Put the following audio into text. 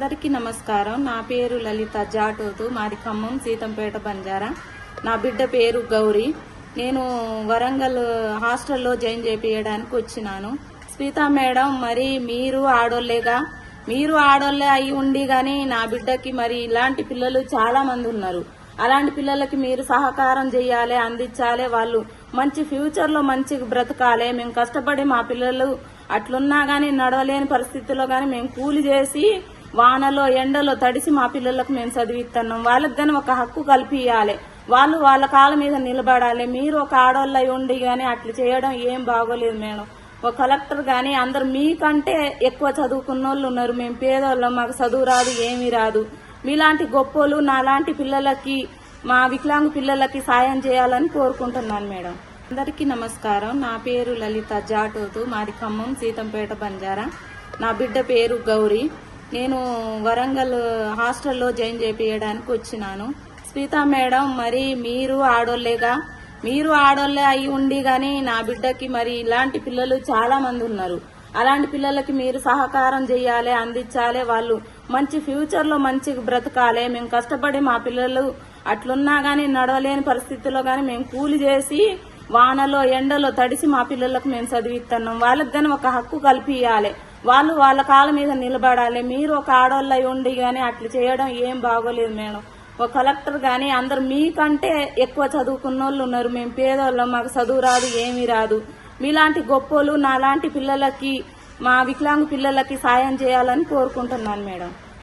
అందరికీ నమస్కారం. నా పేరు లలిత జాటోతు. మాది ఖమ్మం సీతంపేట బంజారా. నా బిడ్డ పేరు గౌరీ. నేను వరంగల్ హాస్టల్లో జాయిన్ చేయించడానికి వచ్చినాను. స్మితా మేడం, మరి మీరు ఆడోళ్ళే అయి ఉండి గాని నా బిడ్డకి మరి ఇలాంటి పిల్లలు చాలా మంది ఉన్నారు. అలాంటి పిల్లలకి మీరు సహకారం చేయాలి, అందించాలి. వాళ్ళు మంచి ఫ్యూచర్ లో మంచి బ్రతకాలి. మేము కష్టపడి మా పిల్లలు అట్లున్నా గానీ నడవలేని పరిస్థితుల్లో గానీ మేము కూలి చేసి వానలో ఎండలో తడిసి మా పిల్లలకు మేము చదివిస్తున్నాం. వాళ్ళకి గానీ ఒక హక్కు కల్పియాలి. వాళ్ళు వాళ్ళ కాళ్ళ మీద నిలబడాలి. మీరు ఒక ఆడోళ్ళ ఉండి గానీ అట్లా చేయడం ఏం బాగోలేదు మేడం. ఒక కలెక్టర్ గానీ అందరు మీకంటే ఎక్కువ చదువుకున్న వాళ్ళు ఉన్నారు. మేము పేదోళ్ళం, మాకు చదువు రాదు, ఏమీ రాదు. మీలాంటి గొప్పోళ్ళు నాలాంటి పిల్లలకి, మా వికలాంగు పిల్లలకి సాయం చేయాలని కోరుకుంటున్నాను మేడం. అందరికీ నమస్కారం. నా పేరు లలిత జాటోతు. మాది ఖమ్మం సీతంపేట బంజారా. నా బిడ్డ పేరు గౌరీ. నేను వరంగల్ హాస్టల్లో జాయిన్ చేయించడానికి వచ్చినాను. స్మితా మేడం, మరి మీరు ఆడోళ్ళే అయి ఉండి గాని నా బిడ్డకి మరి ఇలాంటి పిల్లలు చాలా మంది ఉన్నారు. అలాంటి పిల్లలకి మీరు సహకారం చేయాలి, అందించాలి. వాళ్ళు మంచి ఫ్యూచర్ లో మంచి బ్రతకాలి. మేము కష్టపడి మా పిల్లలు అట్లున్నా గానీ నడవలేని పరిస్థితుల్లో గానీ మేము కూలి చేసి వానలో ఎండలో తడిసి మా పిల్లలకు మేము చదివిస్తున్నాం. వాళ్ళకి గానీ ఒక హక్కు కల్పియాలి. వాళ్ళు వాళ్ళ కాళ్ళ మీద నిలబడాలి. మీరు ఒక ఆడోళ్ళ ఉండి గానీ అట్లా చేయడం ఏం బాగోలేదు మేడం. ఒక కలెక్టర్ గానీ అందరు మీకంటే ఎక్కువ చదువుకున్న వాళ్ళు ఉన్నారు. మేము పేదోళ్ళం, మాకు చదువు రాదు, ఏమీ రాదు. మీలాంటి గొప్పోళ్ళు నాలాంటి పిల్లలకి, మా వికలాంగు పిల్లలకి సాయం చేయాలని కోరుకుంటున్నాను మేడం.